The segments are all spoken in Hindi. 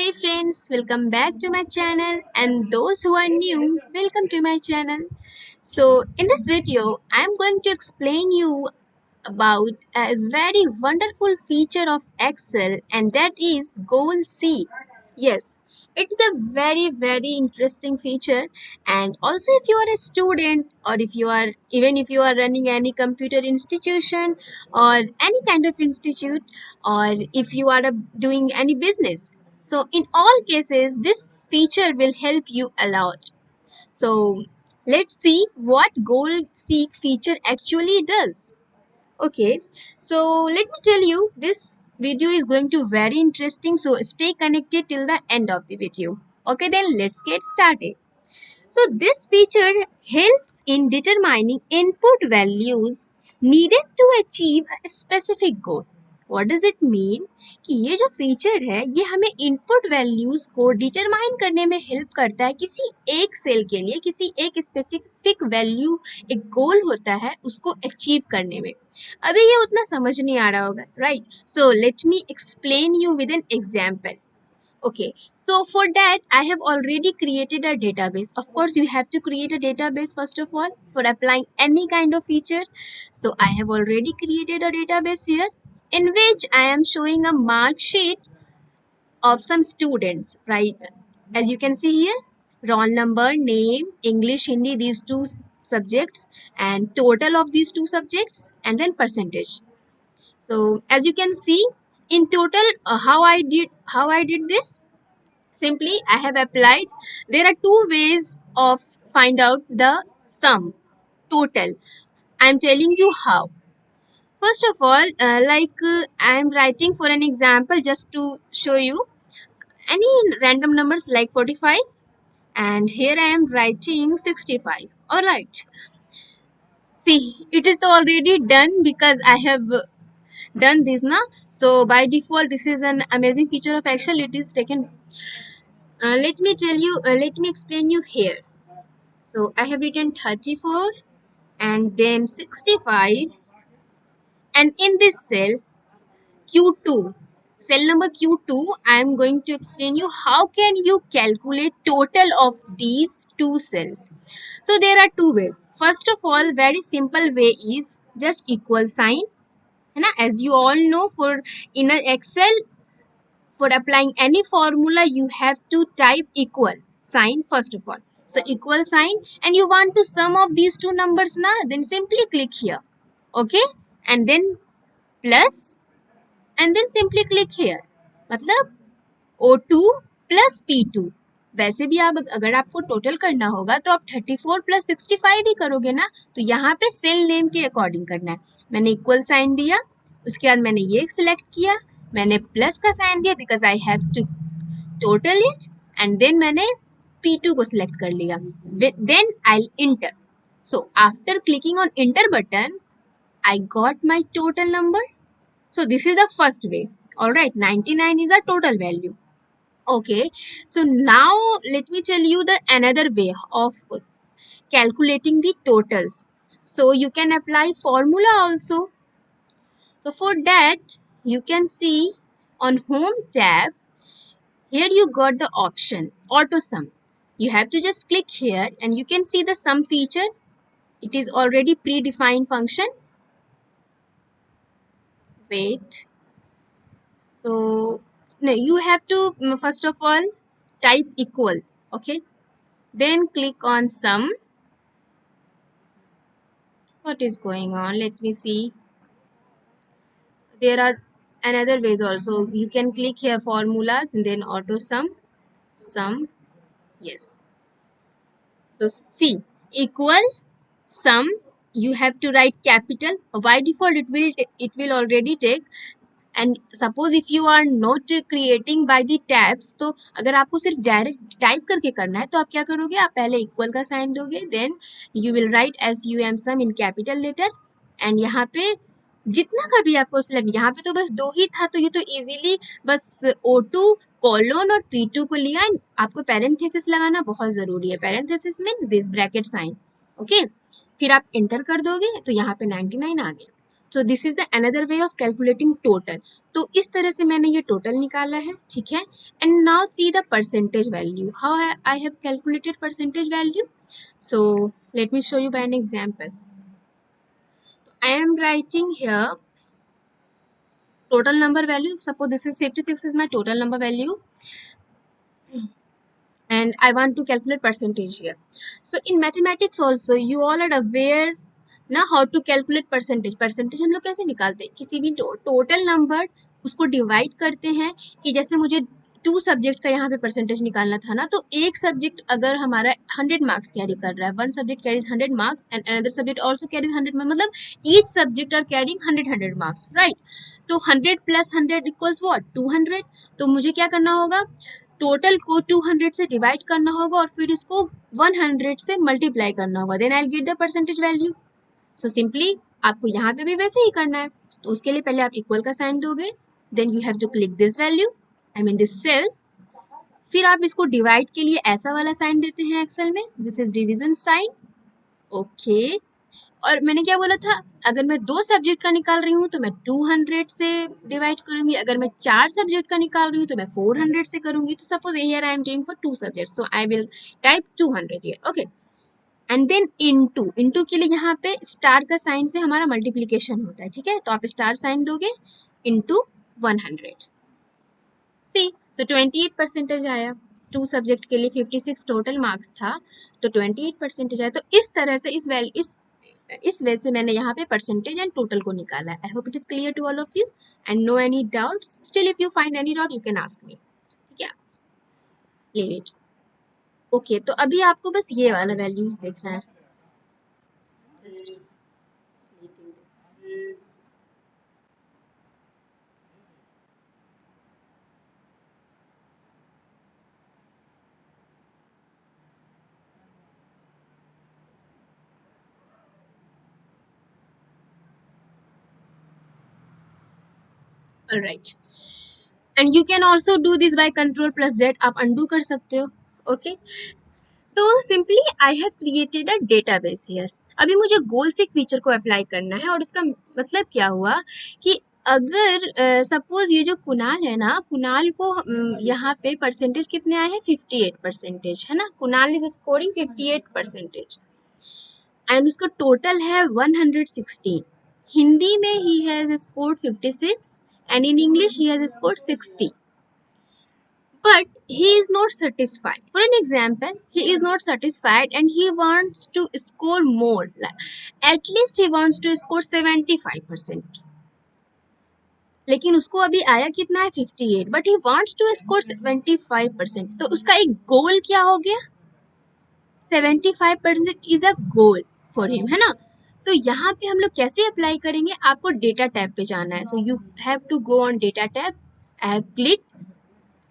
Hey friends, welcome back to my channel, and those who are new, welcome to my channel. So in this video, I'm going to explain you about a very wonderful feature of Excel, and that is Goal Seek. Yes, it's a very interesting feature, and also if you are a student or if you are running any computer institution or any kind of institute, or if you are doing any business, so in all cases this feature will help you a lot. So let's see what Goal Seek feature actually does. Okay, so let me tell you, this video is going to very interesting, so stay connected till the end of the video. Okay, then let's get started. So this feature helps in determining input values needed to achieve a specific goal. What does it mean? कि ये जो फीचर है ये हमें इनपुट वैल्यूज को डिटरमाइन करने में हेल्प करता है किसी एक सेल के लिए, किसी एक स्पेसिफिक वैल्यू, एक गोल होता है उसको अचीव करने में. अभी ये उतना समझ नहीं आ रहा होगा, right? So let me explain you with an example. Okay, so for that I have already created a database. Of course, you have to create a database first of all for applying any kind of feature. So I have already created a database here in which I am showing a mark sheet of some students, right? As you can see here, roll number, name, English, Hindi, these two subjects, and total of these two subjects, and then percentage. So as you can see, in total, how I did this. Simply, I have applied. There are two ways of find out the sum total. I am telling you how. First of all, I am writing for an example just to show you any random numbers like 45, and here I am writing 65. Alright. See, it is already done because I have done this now. So by default, this is an amazing feature of Excel. It is taken. Let me explain you here. So I have written 34 and then 65, and in this cell Q2, cell number Q2, I am going to explain you how can you calculate total of these two cells. So there are two ways. First of all, very simple way is just equal sign. As you all know, for in an Excel, for applying any formula you have to type equal sign first of all. So equal sign, and you want to sum of these two numbers now, then simply click here. Okay, and then plus, and then simply click here. मतलब O2 plus P2. वैसे भी आप अगर आपको टोटल करना होगा तो आप 34 plus 65 ही करोगे ना. तो यहाँ पे सेल नेम के अकॉर्डिंग करना है. मैंने इक्वल साइन दिया, उसके बाद मैंने ये सिलेक्ट किया, मैंने प्लस का साइन दिया because I have to total it, and then मैंने P2 को सिलेक्ट कर लिया. Then I enter. So after clicking on enter button I got my total number. So this is the first way. Alright, 99 is a total value. Okay, so now let me tell you the another way of calculating the totals. So you can apply formula also. So for that, you can see on home tab, here you got the option auto sum. You have to just click here and you can see the sum feature. It is already predefined function. Wait. So no, you have to first of all type equal. Okay, then click on sum. What is going on? Let me see. There are another ways also. You can click here formulas and then auto sum. Yes. So see, equal sum, you have to write capital. By default it will already take. And suppose if you are not creating by the tabs, तो अगर आपको सिर्फ डायरेक्ट टाइप करके करना है तो आप क्या करोगे, आप पहले इक्वल का साइन दोगे, then you will write SUM sum in capital letter, and यहाँ पे जितना का भी आपको सिलेक्ट, यहाँ पे तो बस दो ही था तो ये तो इजीली बस O2 कोलोन और P2 को लिया. आपको पैरेंथेसिस लगाना बहुत ज़रूरी है. Parenthesis means this bracket sign. Okay, फिर आप एंटर कर दोगे तो यहाँ पे 99 आ गया. So this is the another way of calculating total. तो इस तरह से मैंने ये टोटल निकाला है, ठीक है। And now see the percentage value, how I have calculated percentage value. So let me show you by an example. I am writing here total number value. Suppose this is 56 is my total number value, and I want to calculate percentage here. So in mathematics also you all are aware ना how to calculate percentage. Percentage हम लोग कैसे निकालते हैं, किसी भी टोटल नंबर उसको डिवाइड करते हैं कि जैसे मुझे 2 सब्जेक्ट का यहाँ पे परसेंटेज निकालना था ना, तो एक सब्जेक्ट अगर हमारा 100 मार्क्स कैरी कर रहा है, one subject carries 100 marks and another subject also carries 100 marks, मतलब each subject are carrying 100 marks, right. तो 100 प्लस 100 इक्वल्स व्हाट 200। तो मुझे क्या करना होगा, टोटल को 200 से डिवाइड करना होगा और फिर इसको 100 से मल्टीप्लाई करना होगा, then I will get the percentage value. So simply आपको यहाँ पे भी वैसे ही करना है। तो उसके लिए पहले आप इक्वल का साइन दोगे, then you have to click this value, I mean this cell. फिर आप इसको डिवाइड के लिए ऐसा वाला साइन देते हैं एक्सेल में, this is division sign, okay. और मैंने क्या बोला था, अगर मैं 2 सब्जेक्ट का निकाल रही हूँ तो मैं 200 से डिवाइड करूंगी, अगर मैं 4 सब्जेक्ट का निकाल रही हूँ तो मैं 400 से करूंगी। तो suppose here I am doing for 2 subjects, so I will type 200 here, okay. And then into के लिए यहाँ पे स्टार का साइन से हमारा मल्टीप्लीकेशन होता है, ठीक है। तो आप स्टार साइन दोगे इनटू 100, सी। सो 28 परसेंटेज आया, 2 सब्जेक्ट के लिए 56 टोटल मार्क्स था, तो 28 परसेंटेज आया। तो इस तरह से इस वे से मैंने यहाँ पे परसेंटेज एंड टोटल को निकाला है। I hope it is clear to all of you and no any doubts. Still if you find any doubt you can ask me, ठीक है, लीव इट, ओके। तो अभी आपको बस ये वाला वैल्यूज देखना है, just deleting this. Alright. And you can also do this by Control plus Z, आप undo कर सकते हो, okay? तो simply I have created a database here. अभी मुझे गोल सीक फीचर को अप्लाई करना है, और इसका मतलब क्या हुआ कि अगर सपोज ये जो कुणाल है ना, कुणाल को यहाँ पे परसेंटेज कितने आए हैं, 58 परसेंटेज है ना, Kunal is scoring 58 percentage and उसका टोटल है 116। हिंदी में he has scored 56 and in English he has scored 60. But he is not satisfied. For an example, he is not satisfied and he wants to score more. At least he wants to score 75%. लेकिन उसको अभी आया कितना है 58, but he wants to score 75%। तो उसका एक गोल क्या हो गया, 75% is a goal for him, है ना। तो यहाँ पे हम लोग कैसे अप्लाई करेंगे, आपको डेटा टैब पे जाना है। So you have to go on data tab, I have click.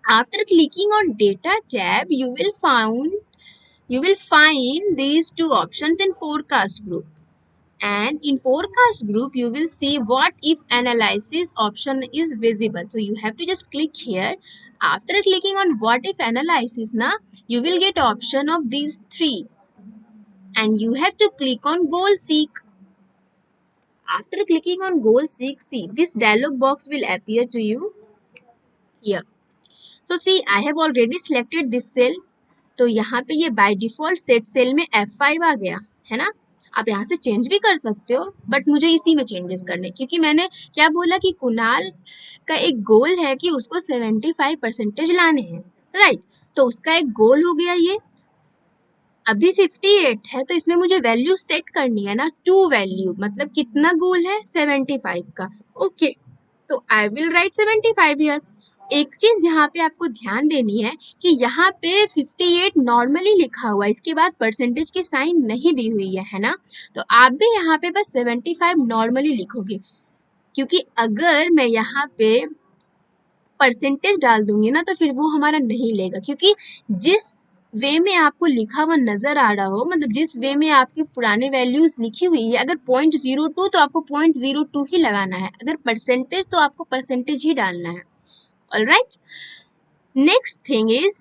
After clicking on data tab, you will find these 2 options in forecast group. And in forecast group, you will see what if analysis option is visible. So you have to just click here. After clicking on what if analysis, na, you will get option of these 3. And you have to click on goal seek. After clicking on goal seek, see this dialog box will appear to you here. So see, I have already selected this cell. तो यहाँ पे ये बाय डिफॉल्ट सेट सेल में F5 आ गया है ना। आप यहाँ से चेंज भी कर सकते हो, बट मुझे इसी में चेंजेस करने, क्योंकि मैंने क्या बोला कि कुणाल का एक गोल है कि उसको 75 परसेंटेज लाने हैं, राइट। तो उसका एक गोल हो गया ये। अभी 58 है तो इसमें मुझे वैल्यू सेट करनी है ना, 2 वैल्यू, मतलब कितना गोल है 75 का, ओके। तो आई विल राइट 75 हियर। एक चीज यहाँ पे आपको ध्यान देनी है कि यहाँ पे 58 नॉर्मली लिखा हुआ है, इसके बाद परसेंटेज की साइन नहीं दी हुई है ना। तो आप भी यहाँ पे बस 75 नॉर्मली लिखोगे, क्योंकि अगर मैं यहाँ पे परसेंटेज डाल दूंगी ना तो फिर वो हमारा नहीं लेगा, क्योंकि जिस वे में आपको लिखा हुआ नजर आ रहा हो, मतलब जिस वे में आपकी पुराने वैल्यूज लिखी हुई है, अगर 0.02 तो आपको 0.02 ही लगाना है, अगर परसेंटेज तो आपको परसेंटेज ही डालना है। Alright. Next thing is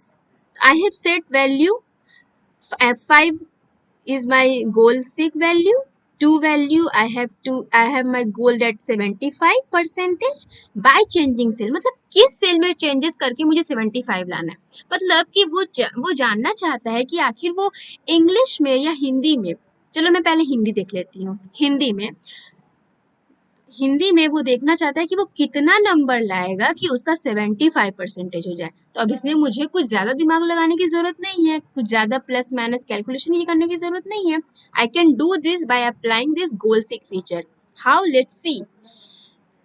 I have set value F5 is my goal seek value, to value I have my goal at 75% by changing cell, मतलब किस सेल में चेंजेस करके मुझे 75 लाना है। मतलब कि वो जानना चाहता है कि आखिर वो इंग्लिश में या हिंदी में, चलो मैं पहले हिंदी देख लेती हूँ। हिंदी में वो देखना चाहता है कि वो कितना नंबर लाएगा कि उसका 75% हो जाए। तो अब इसमें मुझे कुछ ज्यादा दिमाग लगाने की जरूरत नहीं है, कुछ ज्यादा प्लस माइनस कैलकुलेशन ही करने की जरूरत नहीं है। I can do this by applying this goal seek feature. How, let's see.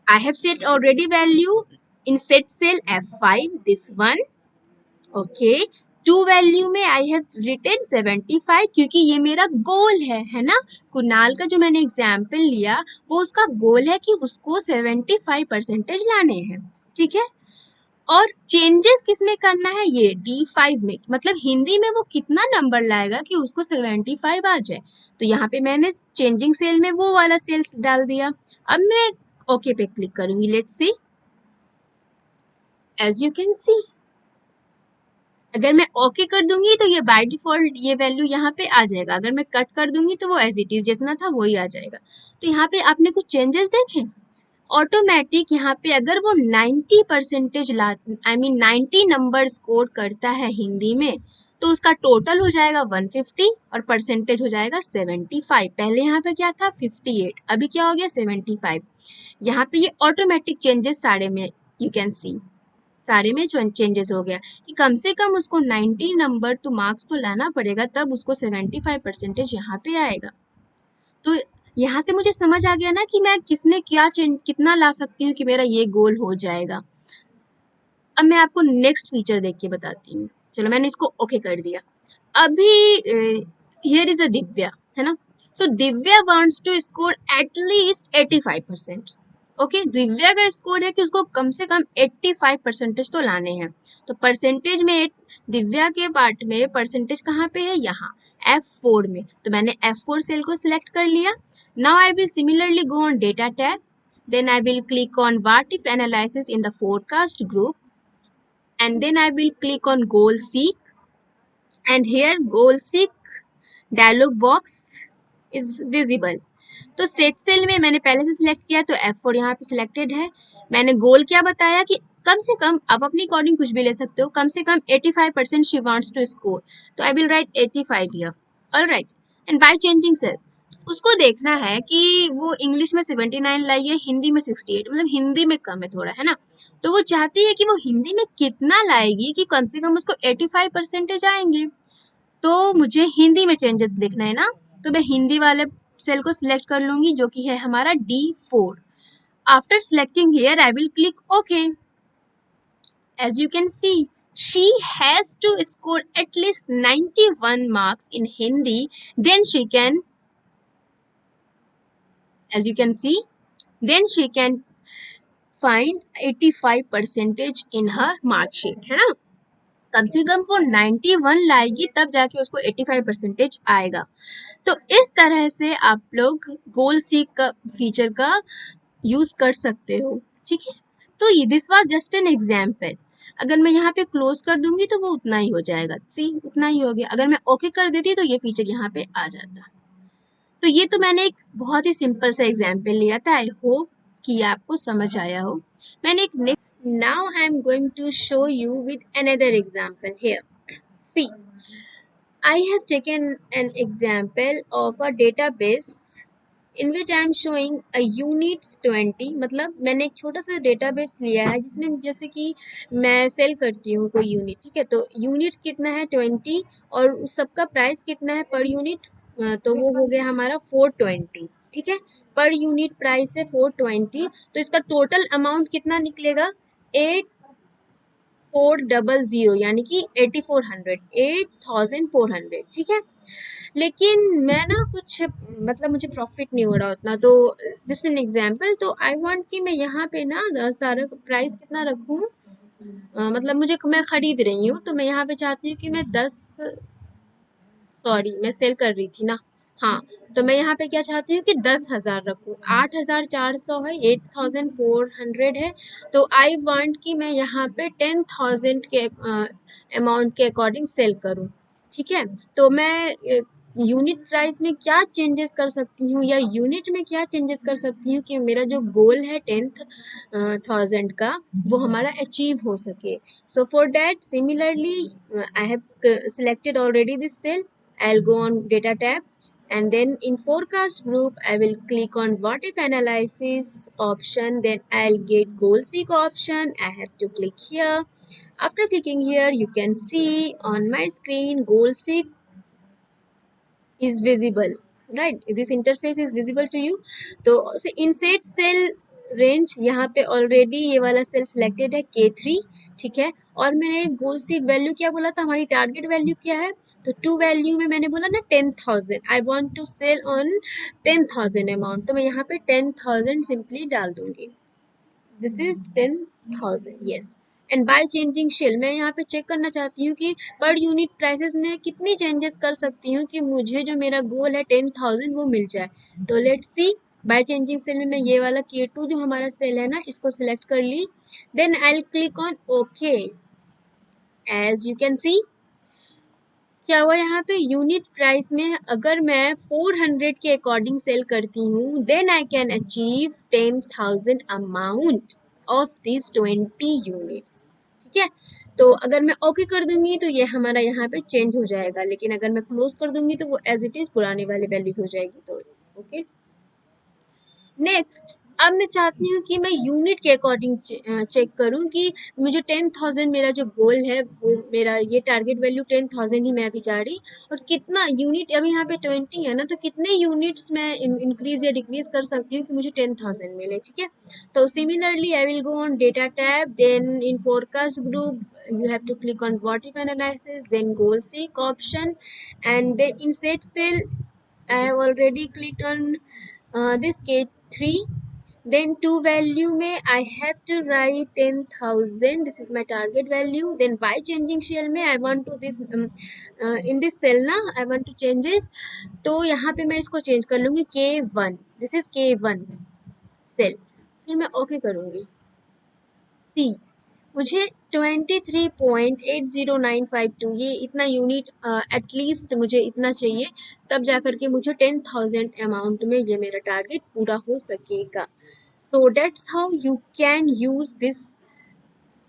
I have set already value in set cell F5, this one. Okay, to value में आई हैव रिटन 75 क्योंकि ये मेरा गोल है ना। कुणाल का जो मैंने एग्जाम्पल लिया वो उसका गोल है कि उसको 75% लाने हैं, ठीक है। और चेंजेस किस में करना है, ये D5 में, मतलब हिंदी में वो कितना नंबर लाएगा कि उसको 75 आ जाए। तो यहाँ पे मैंने चेंजिंग सेल में वो वाला सेल्स डाल दिया। अब मैं ओके पे क्लिक करूंगी। Let's see, as you can see, अगर मैं ओके कर दूंगी तो ये बाय डिफॉल्ट ये वैल्यू यहाँ पे आ जाएगा। अगर मैं कट कर दूंगी तो वो एज इट इज जितना था वही आ जाएगा। तो यहाँ पे आपने कुछ चेंजेस देखे। ऑटोमेटिक यहाँ पे अगर वो 90% ला, आई मीन 90 नंबर स्कोर करता है हिंदी में, तो उसका टोटल हो जाएगा 150 और परसेंटेज हो जाएगा 75। पहले यहाँ पे क्या था 58, अभी क्या हो गया 75। यहाँ पे ये ऑटोमेटिक चेंजेस सारे में यू कैन सी, सारे में चेंजेस हो गया कि कम से कम उसको 90 नंबर तो मार्क्स तो लाना पड़ेगा, तब उसको 75% यहाँ पे आएगा। तो यहाँ से मुझे समझ आ गया ना कि मैं किसमें क्या कितना ला सकती हूँ कि मेरा ये गोल हो जाएगा। अब मैं आपको नेक्स्ट फीचर देख के बताती हूँ। चलो मैंने इसको ओके कर दिया। अभी हियर इज अ दिव्या, है ना। So Divya wants to score at least 85%। Okay, Divya का स्कोर है कि उसको कम से कम 85% तो लाने हैं। तो परसेंटेज में दिव्या के पार्ट में परसेंटेज कहाँ पे है, यहाँ F4 में। तो मैंने F4 सेल को सिलेक्ट कर लिया। Now I will similarly go on data tab, then I will click on what if analysis in the forecast group, and then I will click on goal seek, and here goal seek dialog box is visible। तो सेट सेल में मैंने पहले से सिलेक्ट किया तो F4 यहाँ पे सिलेक्टेड है। मैंने गोल क्या बताया कि कम से कम, आप अपनी अकॉर्डिंग कुछ भी ले सकते हो, कम से कम 85% शी वांट्स टू स्कोर। तो I will write 85 here, alright. And by changing cell उसको देखना है कि वो इंग्लिश में 79 लाई है, हिंदी में 68, मतलब हिंदी में कम है थोड़ा, है ना। तो वो चाहती है कि वो हिंदी में कितना लाएगी कि कम से कम उसको 85% आएंगे। तो मुझे हिंदी में चेंजेस देखना है ना, तो मैं हिंदी वाले सेल को सिलेक्ट कर लूंगी जो कि है हमारा D4। After selecting here I will click okay. As you can see, she has to score at least 91 marks in Hindi, then she can, as you can see, then she can find 85% in her mark sheet, है ना। कम से कम वो 91 लाएगी तब जाके उसको 85% आएगा। तो इस तरह से आप लोग गोल सीक का फीचर का यूज कर सकते हो, ठीक है। तो this was just an example. अगर मैं यहाँ पे क्लोज कर दूंगी तो वो उतना ही हो जाएगा, सी उतना ही हो गया। अगर मैं ओके कर देती तो ये फीचर यहाँ पे आ जाता। तो ये तो मैंने एक बहुत ही सिंपल सा एग्जाम्पल लिया था। आई होप कि आपको समझ आया हो। मैंने एक now I am going to show you with another example here. See, I have taken an example of a database in which I am showing a units 20। मतलब मैंने एक छोटा सा डेटाबेस लिया है जिसमें जैसे कि मैं सेल करती हूँ कोई यूनिट, ठीक है। तो यूनिट्स कितना है 20 और उस सबका प्राइस कितना है पर यूनिट, तो वो हो गया हमारा 420, ठीक है। पर यूनिट प्राइस है 420। तो इसका टोटल अमाउंट कितना निकलेगा 8400, यानी कि 8400, ठीक है। लेकिन मैं ना कुछ, मतलब मुझे प्रॉफिट नहीं हो रहा उतना, तो जस्ट एन एग्जांपल। तो आई वांट कि मैं यहाँ पे ना सारा प्राइस कितना रखूँ, मतलब मैं खरीद रही हूँ तो मैं यहाँ पे चाहती हूँ कि मैं 10, सॉरी मैं सेल कर रही थी ना, हाँ। तो मैं यहाँ पे क्या चाहती हूँ कि 10,000 रखूँ। 8,400 है, 8,400 है। तो आई वांट कि मैं यहाँ पे 10,000 के अमाउंट के अकॉर्डिंग सेल करूँ, ठीक है। तो मैं यूनिट प्राइस में क्या चेंजेस कर सकती हूँ या यूनिट में क्या चेंजेस कर सकती हूँ कि मेरा जो गोल है 10,000 का वो हमारा अचीव हो सके. So for that, similarly, I have selected already this cell. I'll go on data tab, and then in forecast group I will click on what if analysis option. Then I'll get goal seek option. I have to click here. After clicking here, you can see on my screen goal seek is visible, right? This interface is visible to you. तो insert cell range, यहाँ पे ऑलरेडी ये वाला सेल सिलेक्टेड है K3, ठीक है. और मैंने गोल सीक वैल्यू क्या बोला था, हमारी टारगेट वैल्यू क्या है, तो टू वैल्यू में मैंने बोला ना 10,000, I want to sell on 10,000 amount, तो मैं यहाँ पे 10,000 सिंपली डाल दूंगी. This is 10,000, yes. And by changing cell मैं यहाँ पे चेक करना चाहती हूँ कि पर यूनिट प्राइसेस में कितनी चेंजेस कर सकती हूँ कि मुझे जो मेरा गोल है 10,000 वो मिल जाए. तो let's see. By changing cell में मैं ये वाला K2 जो हमारा सेल है ना, इसको सिलेक्ट कर ली. Then I will click on okay. As you can see क्या हुआ यहाँ पे, यूनिट प्राइस में अगर मैं 400 के अकॉर्डिंग सेल करती हूँ, then I can achieve 10,000 amount of this 20 units. ठीक है. तो अगर मैं ओके कर दूंगी तो ये हमारा यहाँ पे चेंज हो जाएगा, लेकिन अगर मैं क्लोज कर दूंगी तो वो एज इट इज पुराने वाले वैल्यूज हो जाएगी. तो ओके. नेक्स्ट, अब मैं चाहती हूँ कि मैं यूनिट के अकॉर्डिंग चेक करूँ कि मुझे 10,000 मेरा जो गोल है वो मेरा ये टारगेट वैल्यू 10,000 ही मैं अभी जा रही, और कितना यूनिट अभी यहाँ पे 20 है ना, तो कितने यूनिट्स मैं इंक्रीज या डिक्रीज कर सकती हूँ कि मुझे 10,000 मिले. ठीक है. तो similarly I will go on data tab, then in forecast group you have to click on what if analysis, then goal seek option, and then insert cell. I have already clicked on this K3. Then to value में I have to write 10,000. This is my target value. Then by changing shell में I want to this in this cell ना I want to change this. तो यहाँ पे मैं इसको change कर लूँगी K1. This is K1 cell. फिर मैं OK करूँगी. C मुझे 23.80952 ये इतना यूनिट एटलीस्ट मुझे इतना चाहिए, तब जाकर के मुझे 10,000 अमाउंट में ये मेरा टारगेट पूरा हो सकेगा. So that's how you can use this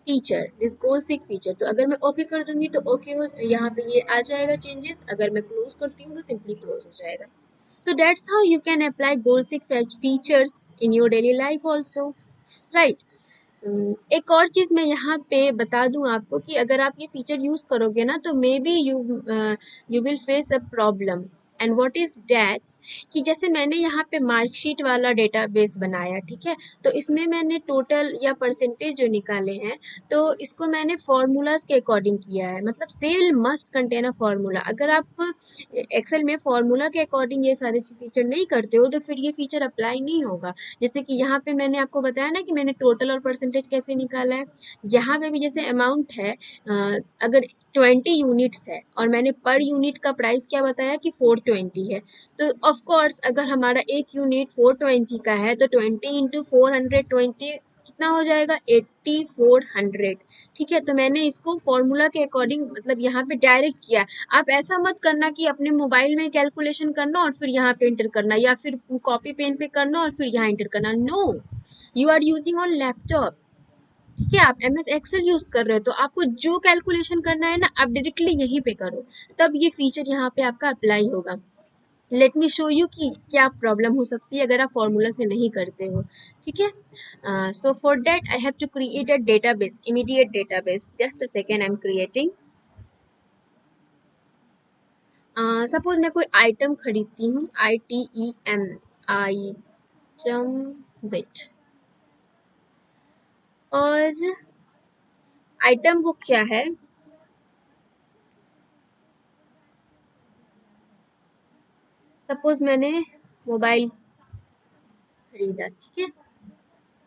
feature, this goal seek feature. तो अगर मैं ओके कर दूंगी तो ओके हो, यहाँ पे ये आ जाएगा चेंजेस. अगर मैं क्लोज करती हूँ तो सिंपली क्लोज हो जाएगा. So that's how you can apply goal seek features in your daily life also, right. एक और चीज़ मैं यहाँ पे बता दूँ आपको कि अगर आप ये फीचर यूज़ करोगे ना तो may be you will face a problem. And what is that, कि जैसे मैंने यहाँ पे मार्कशीट वाला डेटाबेस बनाया, ठीक है, तो इसमें मैंने टोटल या परसेंटेज जो निकाले हैं, तो इसको मैंने फार्मूलाज के अकॉर्डिंग किया है. मतलब cell must contain a formula. अगर आप एक्सेल में फार्मूला के अकॉर्डिंग ये सारे फीचर नहीं करते हो तो फिर ये फीचर अप्लाई नहीं होगा. जैसे कि यहाँ पे मैंने आपको बताया ना कि मैंने टोटल और परसेंटेज कैसे निकाला है. यहाँ पे भी जैसे अमाउंट है, अगर 20 यूनिट्स है और मैंने पर यूनिट का प्राइस क्या बताया कि 420 है, तो ऑफ कोर्स अगर हमारा एक यूनिट 420 का है तो 20 इंटू 420 कितना हो जाएगा, 8400. ठीक है. तो मैंने इसको फॉर्मूला के अकॉर्डिंग मतलब यहाँ पे डायरेक्ट किया. आप ऐसा मत करना कि अपने मोबाइल में कैलकुलेशन करना और फिर यहाँ पे एंटर करना, या फिर कॉपी पेन पे करना और फिर यहाँ एंटर करना. No, you are using on laptop. ठीक है. आप MS एक्सेल यूज कर रहे हो तो आपको जो कैलकुलेशन करना है ना, आप डायरेक्टली यहीं पे करो, तब ये फीचर यहाँ पे आपका अप्लाई होगा. लेट मी शो यू कि क्या प्रॉब्लम हो सकती है अगर आप फॉर्मूला से नहीं करते हो. ठीक है. So for that I have to create a database, immediate database. Just a second, I am creating. Suppose मैं कोई आइटम खरीदती हूँ, ITEM, आइटम विच, और आइटम वो क्या है, सपोज मैंने मोबाइल खरीदा. ठीक है.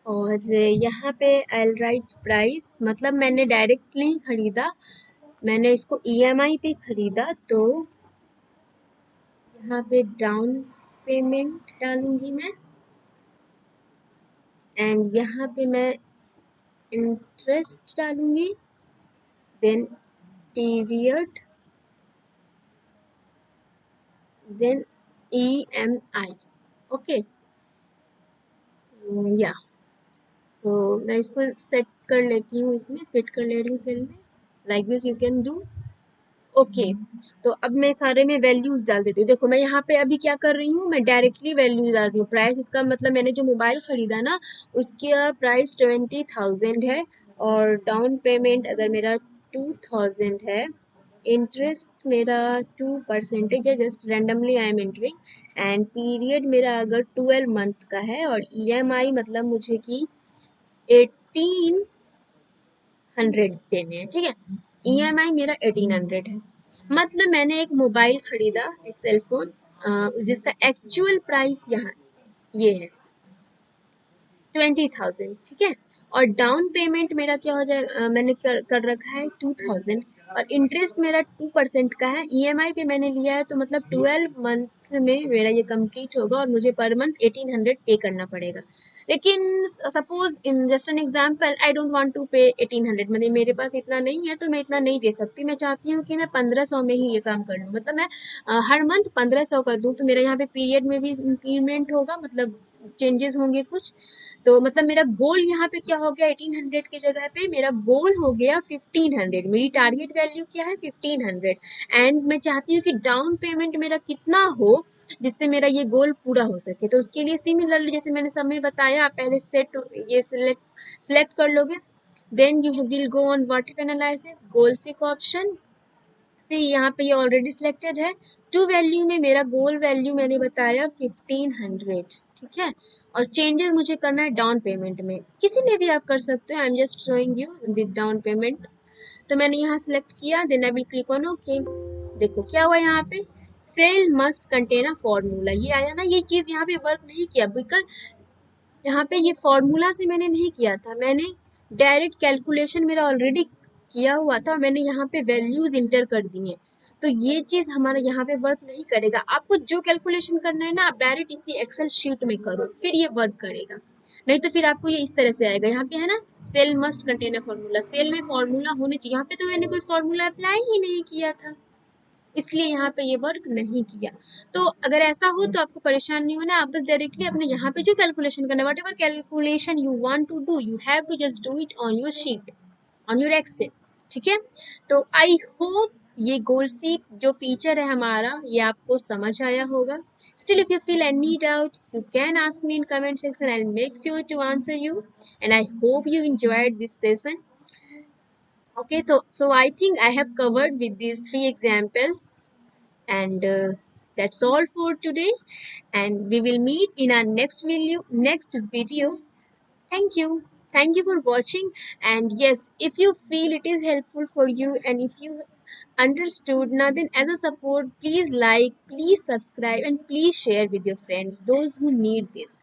और यहाँ पे आई राइट प्राइस, मतलब मैंने डायरेक्ट नहीं खरीदा, मैंने इसको EMI पे खरीदा. तो यहाँ पे डाउन पेमेंट डालूंगी मैं, एंड यहाँ पे मैं इंटरेस्ट डालूंगी. Then period then EMI. Okay, या सो मैं इसको सेट कर लेती हूँ, इसमें फिट कर ले रही हूँ सेल में, like this you can do. Okay, तो अब मैं सारे में वैल्यूज डाल देती हूँ। देखो मैं यहाँ पे अभी क्या कर रही हूँ, मैं डायरेक्टली वैल्यूज डाल रही हूँ। प्राइस, इसका मतलब मैंने जो मोबाइल खरीदा ना उसका प्राइस 20,000 है, और डाउन पेमेंट अगर मेरा 2,000 है, इंटरेस्ट मेरा 2% है, just randomly I am entering, and period मेरा अगर 12 मंथ का है, और EMI मतलब मुझे कि 1800 देने हैं, ठीक है। EMI मेरा 1800 है, मतलब मैंने एक मोबाइल खरीदा, एक सेलफोन, जिसका एक्चुअल प्राइस यहाँ ये है 20,000, ठीक है। और डाउन पेमेंट मेरा क्या हो जाएगा, मैंने कर रखा है 2,000, और इंटरेस्ट मेरा 2% का है। EMI पे मैंने लिया है, तो मतलब 12 मंथ में मेरा ये कंप्लीट होगा, और मुझे पर मंथ 1800 पे करना पड़ेगा। लेकिन suppose in just an example, I don't want to pay 1800, मतलब मेरे पास इतना नहीं है, तो मैं इतना नहीं दे सकती। मैं चाहती हूँ कि मैं 1500 में ही ये काम कर लूँ, मतलब मैं हर मंथ 1500 कर दूँ, तो मेरा यहाँ पे पीरियड में भी इंक्रीमेंट होगा, मतलब चेंजेस होंगे कुछ। तो मतलब मेरा गोल यहाँ पे क्या हो गया, 1800 की जगह पे मेरा गोल हो गया 1500। मेरी टारगेट वैल्यू क्या है, 1500। एंड मैं चाहती हूँ कि डाउन पेमेंट मेरा कितना हो जिससे मेरा ये गोल पूरा हो सके। तो उसके लिए सिमिलरली जैसे मैंने समय बताया, आप पहले सेट ये सिलेक्ट कर लोगे, then you will go on what if analysis, goal seek option से, यहाँ पे ये ऑलरेडी सिलेक्टेड है। टू वैल्यू में मेरा गोल वैल्यू मैंने बताया 1500, ठीक है। और चेंजेस मुझे करना है डाउन पेमेंट में, किसी में भी आप कर सकते हो, I am just showing you with down payment. तो मैंने यहाँ सेलेक्ट किया, then I will click on okay. देखो क्या हुआ यहाँ पे, cell must contain a formula, ये आया ना, ये चीज यहाँ पे वर्क नहीं किया, बिकॉज यहाँ पे ये फॉर्मूला से मैंने नहीं किया था, मैंने डायरेक्ट कैलकुलेशन मेरा ऑलरेडी किया हुआ था, मैंने यहाँ पे वैल्यूज इंटर कर दी हैं। तो ये चीज हमारा यहाँ पे वर्क नहीं करेगा। आपको जो कैलकुलेशन करना है ना, आप डायरेक्ट इसी एक्सेल शीट में करो, फिर ये वर्क करेगा। नहीं तो फिर आपको ये इस तरह से आएगा, यहाँ पे है ना cell must contain a formula, cell में फॉर्मूला होने चाहिए, यहाँ पे तो मैंने कोई फॉर्मूला अप्लाई ही नहीं किया था, इसलिए यहाँ पे ये वर्क नहीं किया। तो अगर ऐसा हो तो आपको परेशान नहीं होना, आप बस डायरेक्टली अपने यहाँ पे जो कैलकुलेशन करना है, whatever calculation you want to do, you have to just do it on your sheet, on your Excel, ठीक है। तो आई होप ये गोल सीक जो फीचर है हमारा, ये आपको समझ आया होगा। Still if you feel any doubt, you can ask me in comment section, I will make sure to answer you, and I hope you enjoyed this session. Okay, so I think I have covered with these three examples, and that's all for today. And we will meet in our next video. Thank you for watching. And yes, if you feel it is helpful for you, and if you understood, now then as a support, please like, please subscribe, and please share with your friends, those who need this.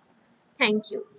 Thank you.